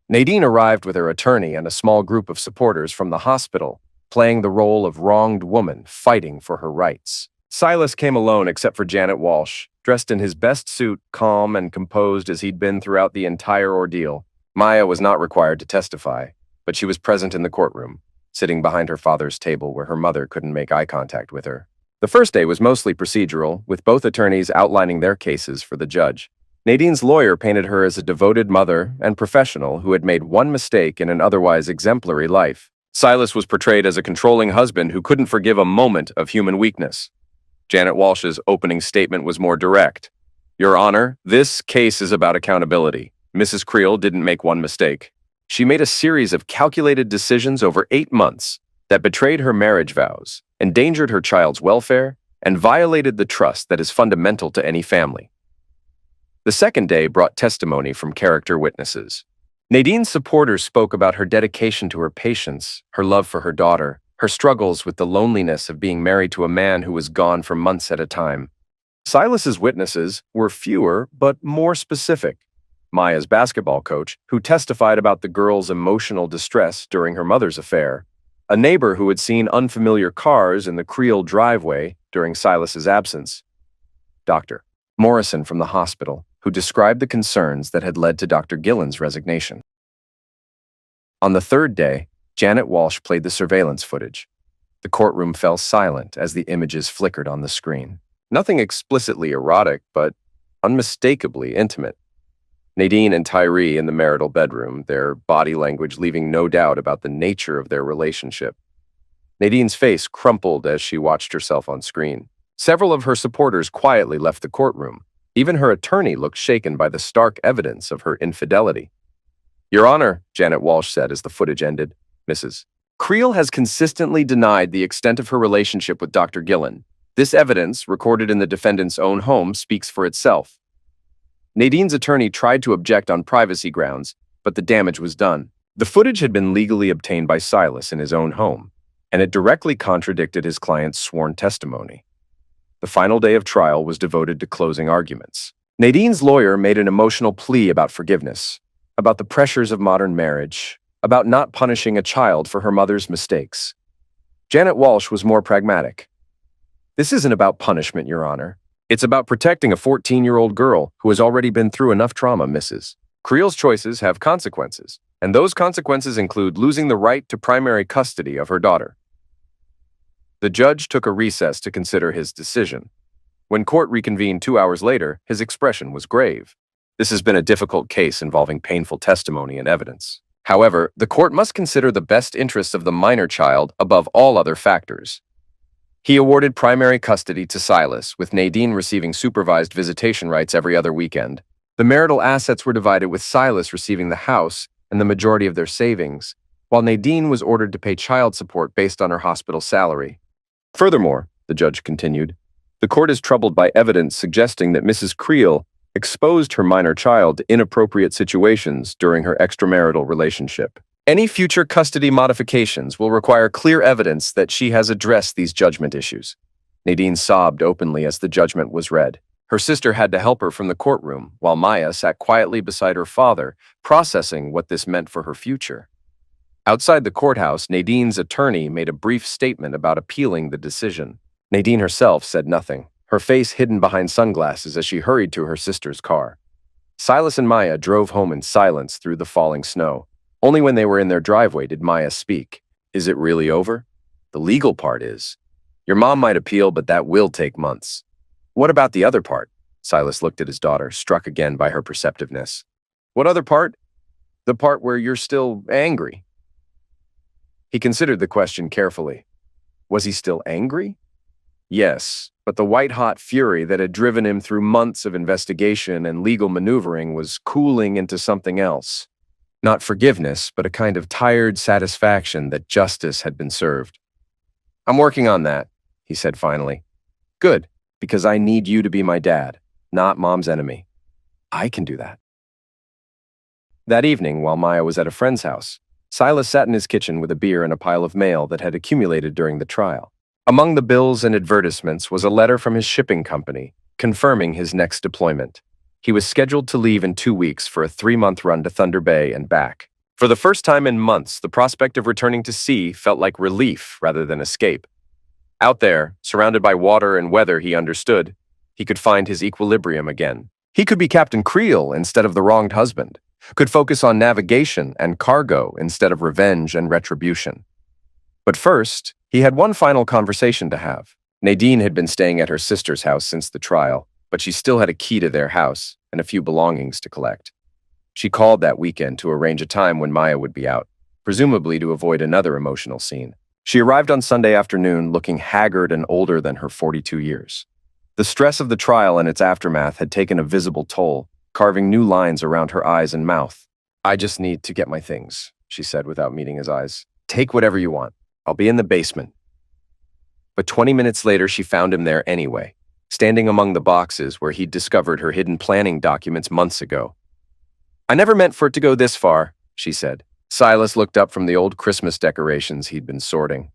Nadine arrived with her attorney and a small group of supporters from the hospital, playing the role of wronged woman fighting for her rights. Silas came alone except for Janet Walsh, dressed in his best suit, calm and composed as he'd been throughout the entire ordeal. Maya was not required to testify, but she was present in the courtroom, sitting behind her father's table where her mother couldn't make eye contact with her. The first day was mostly procedural, with both attorneys outlining their cases for the judge. Nadine's lawyer painted her as a devoted mother and professional who had made one mistake in an otherwise exemplary life. Silas was portrayed as a controlling husband who couldn't forgive a moment of human weakness. Janet Walsh's opening statement was more direct. "Your Honor, this case is about accountability. Mrs. Creel didn't make one mistake. She made a series of calculated decisions over 8 months that betrayed her marriage vows, endangered her child's welfare, and violated the trust that is fundamental to any family." The second day brought testimony from character witnesses. Nadine's supporters spoke about her dedication to her patients, her love for her daughter, her struggles with the loneliness of being married to a man who was gone for months at a time. Silas's witnesses were fewer but more specific. Maya's basketball coach, who testified about the girl's emotional distress during her mother's affair, a neighbor who had seen unfamiliar cars in the Creel driveway during Silas's absence, Dr. Morrison from the hospital, who described the concerns that had led to Dr. Gillen's resignation. On the third day, Janet Walsh played the surveillance footage. The courtroom fell silent as the images flickered on the screen. Nothing explicitly erotic, but unmistakably intimate. Nadine and Tyree in the marital bedroom, their body language leaving no doubt about the nature of their relationship. Nadine's face crumpled as she watched herself on screen. Several of her supporters quietly left the courtroom. Even her attorney looked shaken by the stark evidence of her infidelity. "Your Honor," Janet Walsh said as the footage ended, "Mrs. Creel has consistently denied the extent of her relationship with Dr. Gillen. This evidence, recorded in the defendant's own home, speaks for itself." Nadine's attorney tried to object on privacy grounds, but the damage was done. The footage had been legally obtained by Silas in his own home, and it directly contradicted his client's sworn testimony. The final day of trial was devoted to closing arguments. Nadine's lawyer made an emotional plea about forgiveness, about the pressures of modern marriage, about not punishing a child for her mother's mistakes. Janet Walsh was more pragmatic. "This isn't about punishment, Your Honor. It's about protecting a 14-year-old girl who has already been through enough trauma, Mrs. Creel's choices have consequences, and those consequences include losing the right to primary custody of her daughter." The judge took a recess to consider his decision. When court reconvened 2 hours later, his expression was grave. This has been a difficult case involving painful testimony and evidence. However, the court must consider the best interests of the minor child above all other factors. He awarded primary custody to Silas, with Nadine receiving supervised visitation rights every other weekend. The marital assets were divided, with Silas receiving the house and the majority of their savings, while Nadine was ordered to pay child support based on her hospital salary. Furthermore, the judge continued, the court is troubled by evidence suggesting that Mrs. Creel exposed her minor child to inappropriate situations during her extramarital relationship. Any future custody modifications will require clear evidence that she has addressed these judgment issues. Nadine sobbed openly as the judgment was read. Her sister had to help her from the courtroom, while Maya sat quietly beside her father, processing what this meant for her future. Outside the courthouse, Nadine's attorney made a brief statement about appealing the decision. Nadine herself said nothing, her face hidden behind sunglasses as she hurried to her sister's car. Silas and Maya drove home in silence through the falling snow. Only when they were in their driveway did Maya speak. "Is it really over?" "The legal part is. Your mom might appeal, but that will take months." "What about the other part?" Silas looked at his daughter, struck again by her perceptiveness. "What other part?" "The part where you're still angry." He considered the question carefully. Was he still angry? Yes, but the white-hot fury that had driven him through months of investigation and legal maneuvering was cooling into something else. Not forgiveness, but a kind of tired satisfaction that justice had been served. "I'm working on that," he said finally. "Good, because I need you to be my dad, not Mom's enemy. I can do that." That evening, while Maya was at a friend's house, Silas sat in his kitchen with a beer and a pile of mail that had accumulated during the trial. Among the bills and advertisements was a letter from his shipping company, confirming his next deployment. He was scheduled to leave in 2 weeks for a 3-month run to Thunder Bay and back. For the first time in months, the prospect of returning to sea felt like relief rather than escape. Out there, surrounded by water and weather he understood, He could find his equilibrium again. He could be Captain Creel instead of the wronged husband, could focus on navigation and cargo instead of revenge and retribution. But first, he had one final conversation to have. Nadine had been staying at her sister's house since the trial, but she still had a key to their house and a few belongings to collect. She called that weekend to arrange a time when Maya would be out, presumably to avoid another emotional scene. She arrived on Sunday afternoon looking haggard and older than her 42 years. The stress of the trial and its aftermath had taken a visible toll, carving new lines around her eyes and mouth. "I just need to get my things," she said without meeting his eyes. "Take whatever you want. I'll be in the basement." But 20 minutes later, she found him there anyway, standing among the boxes where he'd discovered her hidden planning documents months ago. "I never meant for it to go this far," she said. Silas looked up from the old Christmas decorations he'd been sorting.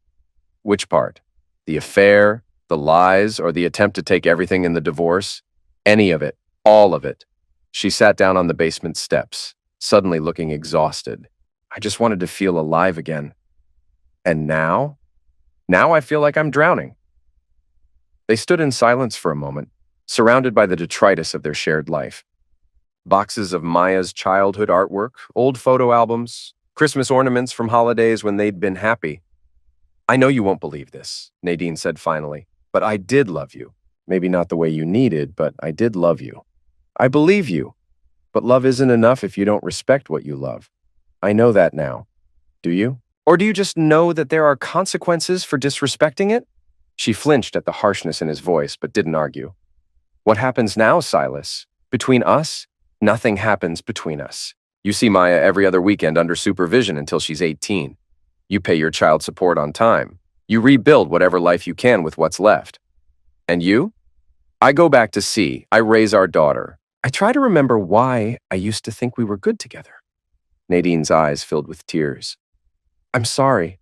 "Which part? The affair, the lies, or the attempt to take everything in the divorce? Any of it. All of it." She sat down on the basement steps, suddenly looking exhausted. "I just wanted to feel alive again. And now? Now I feel like I'm drowning." They stood in silence for a moment, surrounded by the detritus of their shared life. Boxes of Maya's childhood artwork, old photo albums, Christmas ornaments from holidays when they'd been happy. "I know you won't believe this," Nadine said finally, "but I did love you. Maybe not the way you needed, but I did love you. I believe you, but love isn't enough if you don't respect what you love. I know that now. Do you? Or do you just know that there are consequences for disrespecting it?" She flinched at the harshness in his voice, but didn't argue. "What happens now, Silas? Between us? Nothing happens between us. You see Maya every other weekend under supervision until she's 18. You pay your child support on time. You rebuild whatever life you can with what's left. And you? I go back to sea. I raise our daughter. I try to remember why I used to think we were good together." Nadine's eyes filled with tears. "I'm sorry.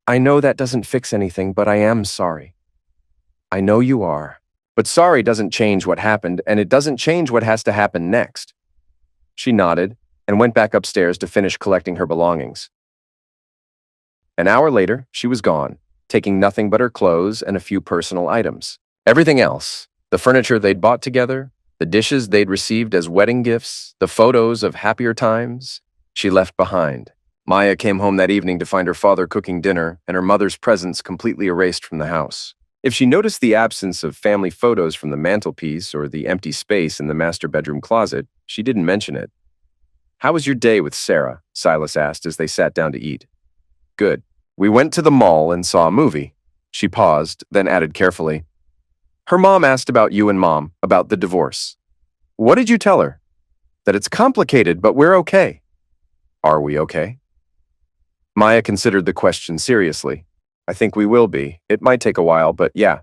I know that doesn't fix anything, but I am sorry." "I know you are. But sorry doesn't change what happened, and it doesn't change what has to happen next." She nodded and went back upstairs to finish collecting her belongings. An hour later, she was gone, taking nothing but her clothes and a few personal items. Everything else, the furniture they'd bought together, the dishes they'd received as wedding gifts, the photos of happier times, she left behind. Maya came home that evening to find her father cooking dinner and her mother's presence completely erased from the house. If she noticed the absence of family photos from the mantelpiece or the empty space in the master bedroom closet, she didn't mention it. "How was your day with Sarah?" Silas asked as they sat down to eat. "Good. We went to the mall and saw a movie." She paused, then added carefully, "Her mom asked about you and Mom, about the divorce. What did you tell her?" "That it's complicated, but we're okay." "Are we okay?" Maya considered the question seriously. "I think we will be. It might take a while, but yeah."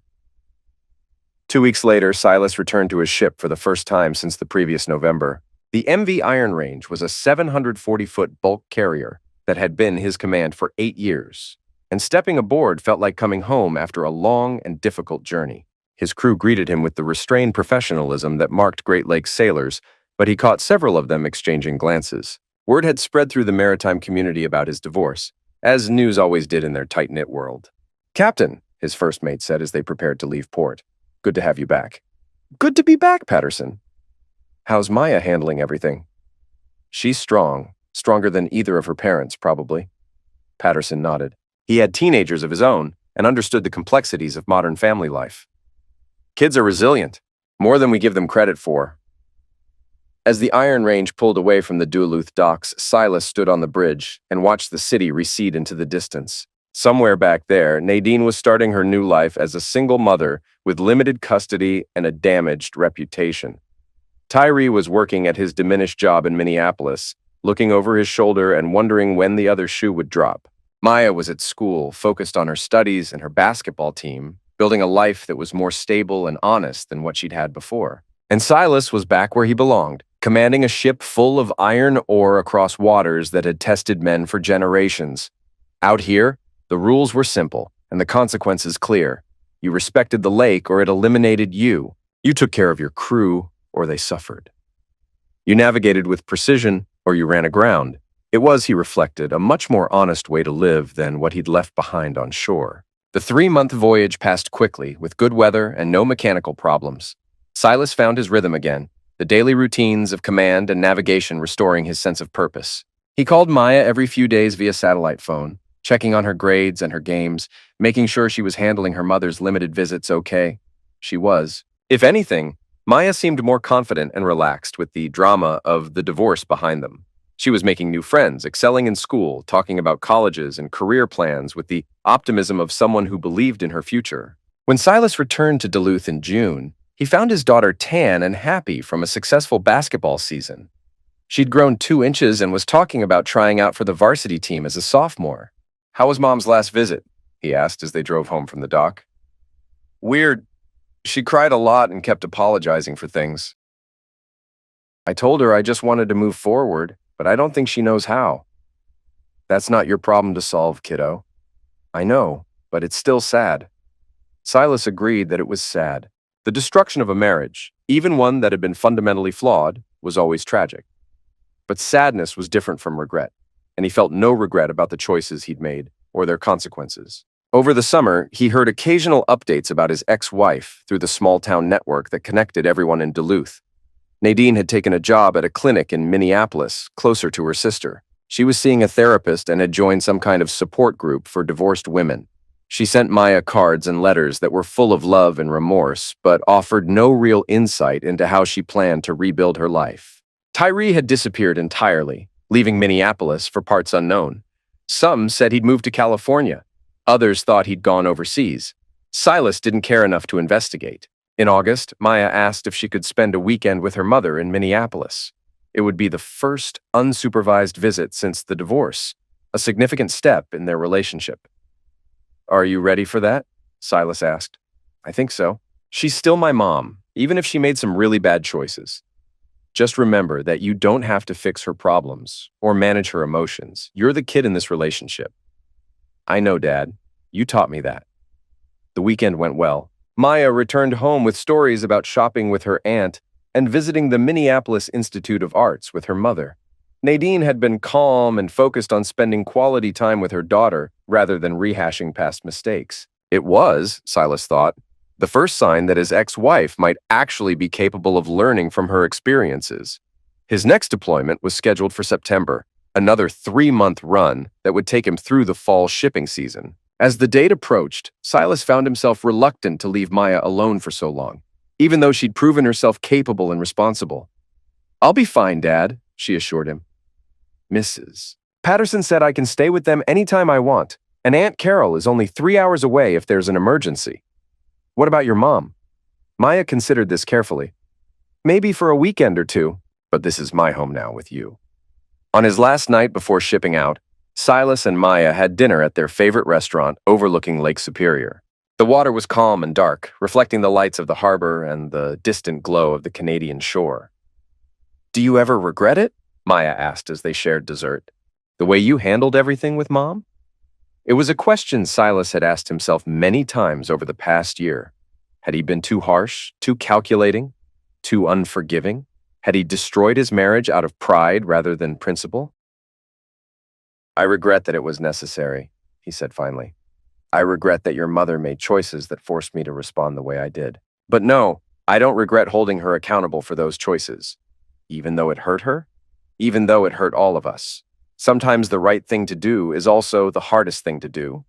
2 weeks later, Silas returned to his ship for the first time since the previous November. The MV Iron Range was a 740-foot bulk carrier that had been his command for 8 years, and stepping aboard felt like coming home after a long and difficult journey. His crew greeted him with the restrained professionalism that marked Great Lakes sailors, but he caught several of them exchanging glances. Word had spread through the maritime community about his divorce, as news always did in their tight-knit world. "Captain," his first mate said as they prepared to leave port, "good to have you back." "Good to be back, Patterson." "How's Maya handling everything?" "She's strong, stronger than either of her parents, probably." Patterson nodded. He had teenagers of his own and understood the complexities of modern family life. "Kids are resilient, more than we give them credit for." As the Iron Range pulled away from the Duluth docks, Silas stood on the bridge and watched the city recede into the distance. Somewhere back there, Nadine was starting her new life as a single mother with limited custody and a damaged reputation. Tyree was working at his diminished job in Minneapolis, looking over his shoulder and wondering when the other shoe would drop. Maya was at school, focused on her studies and her basketball team, building a life that was more stable and honest than what she'd had before. And Silas was back where he belonged, commanding a ship full of iron ore across waters that had tested men for generations. Out here, the rules were simple, and the consequences clear. You respected the lake or it eliminated you. You took care of your crew or they suffered. You navigated with precision or you ran aground. It was, he reflected, a much more honest way to live than what he'd left behind on shore. The 3-month voyage passed quickly, with good weather and no mechanical problems. Silas found his rhythm again, the daily routines of command and navigation restoring his sense of purpose. He called Maya every few days via satellite phone, checking on her grades and her games, making sure she was handling her mother's limited visits okay. She was. If anything, Maya seemed more confident and relaxed with the drama of the divorce behind them. She was making new friends, excelling in school, talking about colleges and career plans with the optimism of someone who believed in her future. When Silas returned to Duluth in June, he found his daughter tan and happy from a successful basketball season. She'd grown 2 inches and was talking about trying out for the varsity team as a sophomore. "How was Mom's last visit?" he asked as they drove home from the dock. "Weird. She cried a lot and kept apologizing for things. I told her I just wanted to move forward, but I don't think she knows how." "That's not your problem to solve, kiddo." "I know, but it's still sad." Silas agreed that it was sad. The destruction of a marriage, even one that had been fundamentally flawed, was always tragic. But sadness was different from regret, and he felt no regret about the choices he'd made or their consequences. Over the summer, he heard occasional updates about his ex-wife through the small-town network that connected everyone in Duluth. Nadine had taken a job at a clinic in Minneapolis, closer to her sister. She was seeing a therapist and had joined some kind of support group for divorced women. She sent Maya cards and letters that were full of love and remorse, but offered no real insight into how she planned to rebuild her life. Tyree had disappeared entirely, leaving Minneapolis for parts unknown. Some said he'd moved to California. Others thought he'd gone overseas. Silas didn't care enough to investigate. In August, Maya asked if she could spend a weekend with her mother in Minneapolis. It would be the first unsupervised visit since the divorce, a significant step in their relationship. "Are you ready for that?" Silas asked. "I think so. She's still my mom, even if she made some really bad choices. Just remember that you don't have to fix her problems or manage her emotions. You're the kid in this relationship." "I know, Dad. You taught me that." The weekend went well. Maya returned home with stories about shopping with her aunt and visiting the Minneapolis Institute of Arts with her mother. Nadine had been calm and focused on spending quality time with her daughter rather than rehashing past mistakes. It was, Silas thought, the first sign that his ex-wife might actually be capable of learning from her experiences. His next deployment was scheduled for September, another 3-month run that would take him through the fall shipping season. As the date approached, Silas found himself reluctant to leave Maya alone for so long, even though she'd proven herself capable and responsible. "I'll be fine, Dad," she assured him. "Mrs. Patterson said I can stay with them anytime I want, and Aunt Carol is only 3 hours away if there's an emergency." "What about your mom?" Maya considered this carefully. "Maybe for a weekend or 2, but this is my home now with you." On his last night before shipping out, Silas and Maya had dinner at their favorite restaurant overlooking Lake Superior. The water was calm and dark, reflecting the lights of the harbor and the distant glow of the Canadian shore. "Do you ever regret it?" Maya asked as they shared dessert. "The way you handled everything with Mom?" It was a question Silas had asked himself many times over the past year. Had he been too harsh, too calculating, too unforgiving? Had he destroyed his marriage out of pride rather than principle? "I regret that it was necessary," he said finally. "I regret that your mother made choices that forced me to respond the way I did. But no, I don't regret holding her accountable for those choices. Even though it hurt her? Even though it hurt all of us. Sometimes the right thing to do is also the hardest thing to do."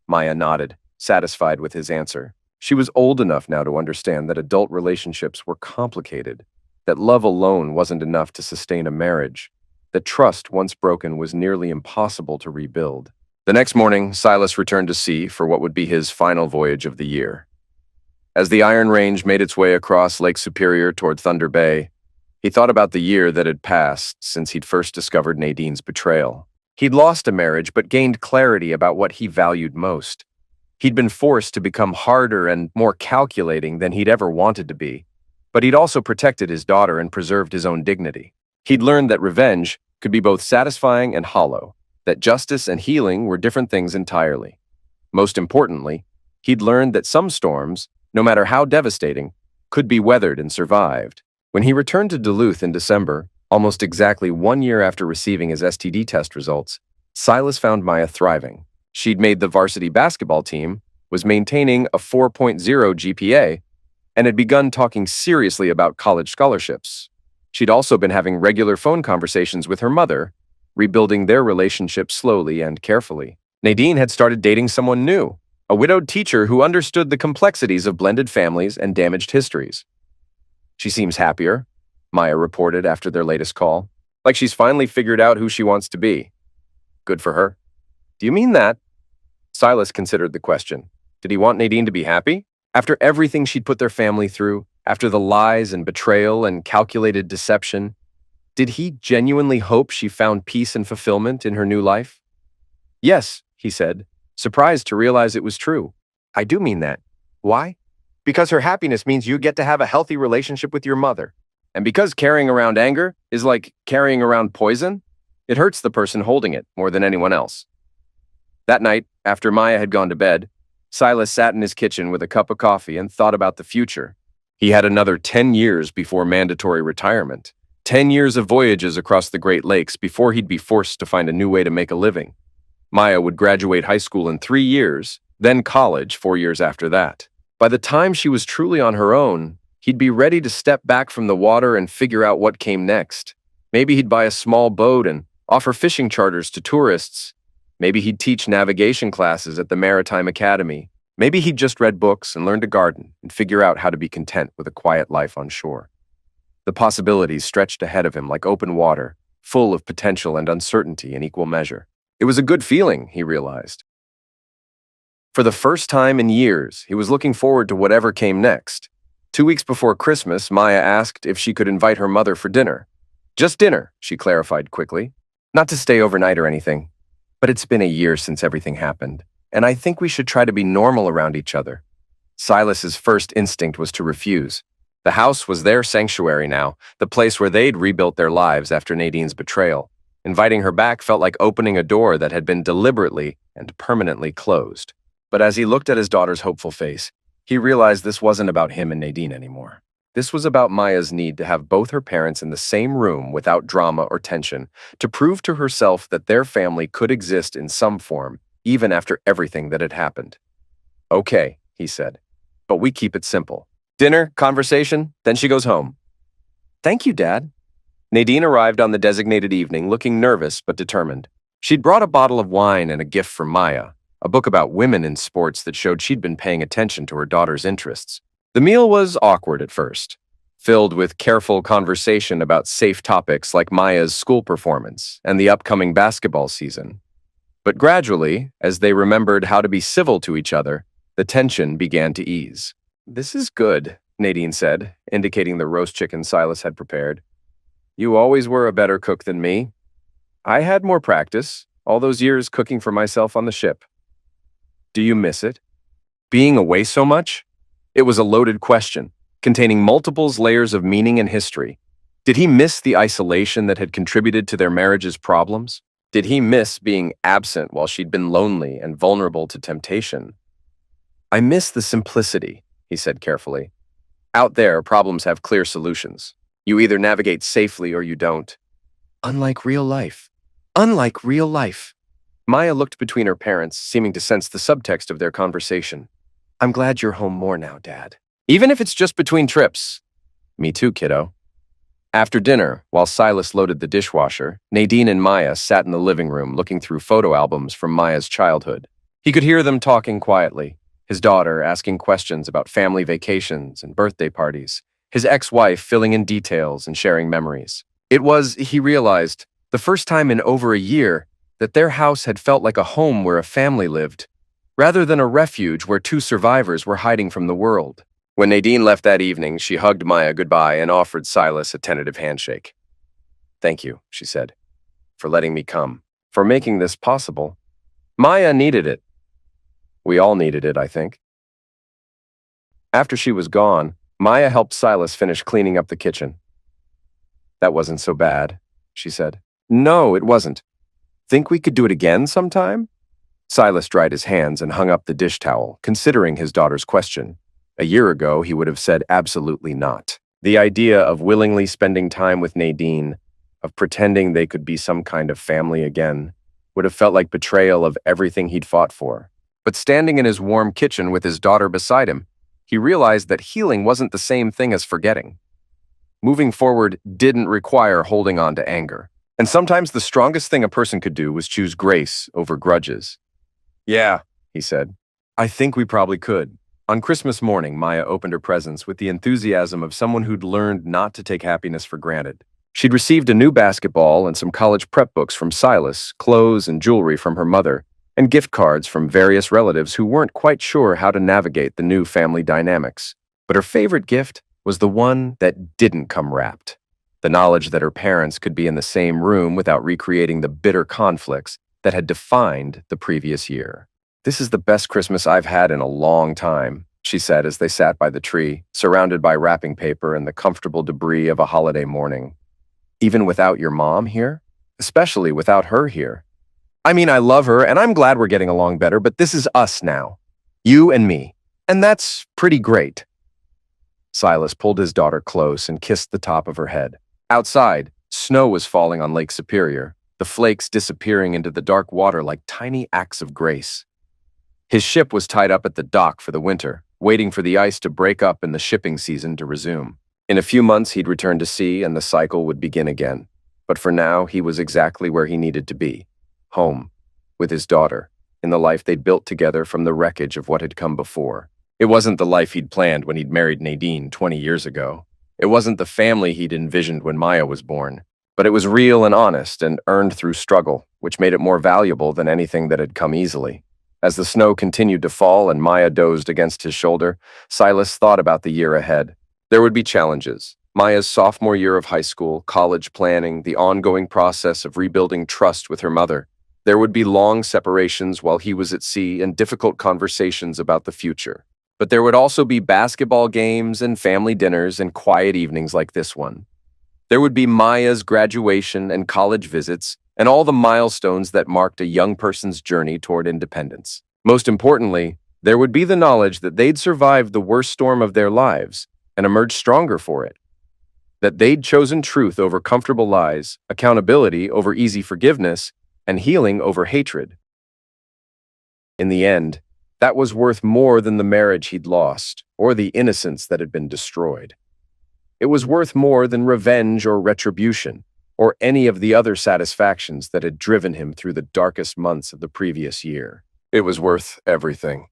Maya nodded, satisfied with his answer. She was old enough now to understand that adult relationships were complicated, that love alone wasn't enough to sustain a marriage, that trust once broken was nearly impossible to rebuild. The next morning, Silas returned to sea for what would be his final voyage of the year. As the Iron Range made its way across Lake Superior toward Thunder Bay, he thought about the year that had passed since he'd first discovered Nadine's betrayal. He'd lost a marriage but gained clarity about what he valued most. He'd been forced to become harder and more calculating than he'd ever wanted to be, but he'd also protected his daughter and preserved his own dignity. He'd learned that revenge could be both satisfying and hollow, that justice and healing were different things entirely. Most importantly, he'd learned that some storms, no matter how devastating, could be weathered and survived. When he returned to Duluth in December, almost exactly 1 year after receiving his STD test results, Silas found Maya thriving. She'd made the varsity basketball team, was maintaining a 4.0 GPA, and had begun talking seriously about college scholarships. She'd also been having regular phone conversations with her mother, rebuilding their relationship slowly and carefully. Nadine had started dating someone new, a widowed teacher who understood the complexities of blended families and damaged histories. "She seems happier," Maya reported after their latest call. "Like she's finally figured out who she wants to be." "Good for her." "Do you mean that?" Silas considered the question. Did he want Nadine to be happy? After everything she'd put their family through, after the lies and betrayal and calculated deception, did he genuinely hope she found peace and fulfillment in her new life? "Yes," he said, surprised to realize it was true. "I do mean that." "Why?" "Because her happiness means you get to have a healthy relationship with your mother. And because carrying around anger is like carrying around poison, it hurts the person holding it more than anyone else." That night, after Maya had gone to bed, Silas sat in his kitchen with a cup of coffee and thought about the future. He had another 10 years before mandatory retirement, 10 years of voyages across the Great Lakes before he'd be forced to find a new way to make a living. Maya would graduate high school in 3 years, then college 4 years after that. By the time she was truly on her own, he'd be ready to step back from the water and figure out what came next. Maybe he'd buy a small boat and offer fishing charters to tourists. Maybe he'd teach navigation classes at the Maritime Academy. Maybe he'd just read books and learn to garden and figure out how to be content with a quiet life on shore. The possibilities stretched ahead of him like open water, full of potential and uncertainty in equal measure. It was a good feeling, he realized. For the first time in years, he was looking forward to whatever came next. 2 weeks before Christmas, Maya asked if she could invite her mother for dinner. "Just dinner," she clarified quickly. "Not to stay overnight or anything. But it's been a year since everything happened, and I think we should try to be normal around each other." Silas's first instinct was to refuse. The house was their sanctuary now, the place where they'd rebuilt their lives after Nadine's betrayal. Inviting her back felt like opening a door that had been deliberately and permanently closed. But as he looked at his daughter's hopeful face, he realized this wasn't about him and Nadine anymore. This was about Maya's need to have both her parents in the same room without drama or tension, to prove to herself that their family could exist in some form, even after everything that had happened. "Okay," he said, "but we keep it simple. Dinner, conversation, then she goes home." "Thank you, Dad." Nadine arrived on the designated evening looking nervous but determined. She'd brought a bottle of wine and a gift from Maya, a book about women in sports that showed she'd been paying attention to her daughter's interests. The meal was awkward at first, filled with careful conversation about safe topics like Maya's school performance and the upcoming basketball season. But gradually, as they remembered how to be civil to each other, the tension began to ease. "This is good," Nadine said, indicating the roast chicken Silas had prepared. "You always were a better cook than me. I had more practice, all those years cooking for myself on the ship." "Do you miss it? Being away so much?" It was a loaded question, containing multiple layers of meaning and history. Did he miss the isolation that had contributed to their marriage's problems? Did he miss being absent while she'd been lonely and vulnerable to temptation? "I miss the simplicity," he said carefully. "Out there, problems have clear solutions. You either navigate safely or you don't. Unlike real life. Unlike real life." Maya looked between her parents, seeming to sense the subtext of their conversation. "I'm glad you're home more now, Dad. Even if it's just between trips." "Me too, kiddo." After dinner, while Silas loaded the dishwasher, Nadine and Maya sat in the living room looking through photo albums from Maya's childhood. He could hear them talking quietly, his daughter asking questions about family vacations and birthday parties, his ex-wife filling in details and sharing memories. It was, he realized, the first time in over a year that their house had felt like a home where a family lived, rather than a refuge where two survivors were hiding from the world. When Nadine left that evening, she hugged Maya goodbye and offered Silas a tentative handshake. "Thank you," she said, "for letting me come, for making this possible. Maya needed it. We all needed it, I think." After she was gone, Maya helped Silas finish cleaning up the kitchen. "That wasn't so bad," she said. "No, it wasn't. Think we could do it again sometime?" Silas dried his hands and hung up the dish towel, considering his daughter's question. A year ago, he would have said absolutely not. The idea of willingly spending time with Nadine, of pretending they could be some kind of family again, would have felt like betrayal of everything he'd fought for. But standing in his warm kitchen with his daughter beside him, He realized that healing wasn't the same thing as forgetting. Moving forward didn't require holding on to anger. And sometimes the strongest thing a person could do was choose grace over grudges. "Yeah," he said. "I think we probably could." On Christmas morning, Maya opened her presents with the enthusiasm of someone who'd learned not to take happiness for granted. She'd received a new basketball and some college prep books from Silas, clothes and jewelry from her mother, and gift cards from various relatives who weren't quite sure how to navigate the new family dynamics. But her favorite gift was the one that didn't come wrapped. The knowledge that her parents could be in the same room without recreating the bitter conflicts that had defined the previous year. "This is the best Christmas I've had in a long time," she said as they sat by the tree, surrounded by wrapping paper and the comfortable debris of a holiday morning. "Even without your mom here? Especially without her here. I mean, I love her and I'm glad we're getting along better, but this is us now. You and me. And that's pretty great." Silas pulled his daughter close and kissed the top of her head. Outside, snow was falling on Lake Superior, the flakes disappearing into the dark water like tiny acts of grace. His ship was tied up at the dock for the winter, waiting for the ice to break up and the shipping season to resume. In a few months, he'd return to sea and the cycle would begin again. But for now, he was exactly where he needed to be. Home, with his daughter, in the life they'd built together from the wreckage of what had come before. It wasn't the life he'd planned when he'd married Nadine 20 years ago. It wasn't the family he'd envisioned when Maya was born. But it was real and honest and earned through struggle, which made it more valuable than anything that had come easily. As the snow continued to fall and Maya dozed against his shoulder, Silas thought about the year ahead. There would be challenges. Maya's sophomore year of high school, college planning, the ongoing process of rebuilding trust with her mother. There would be long separations while he was at sea and difficult conversations about the future. But there would also be basketball games and family dinners and quiet evenings like this one. There would be Maya's graduation and college visits, and all the milestones that marked a young person's journey toward independence. Most importantly, there would be the knowledge that they'd survived the worst storm of their lives and emerged stronger for it. That they'd chosen truth over comfortable lies, accountability over easy forgiveness, and healing over hatred. In the end, that was worth more than the marriage he'd lost or the innocence that had been destroyed. It was worth more than revenge or retribution, or any of the other satisfactions that had driven him through the darkest months of the previous year. It was worth everything.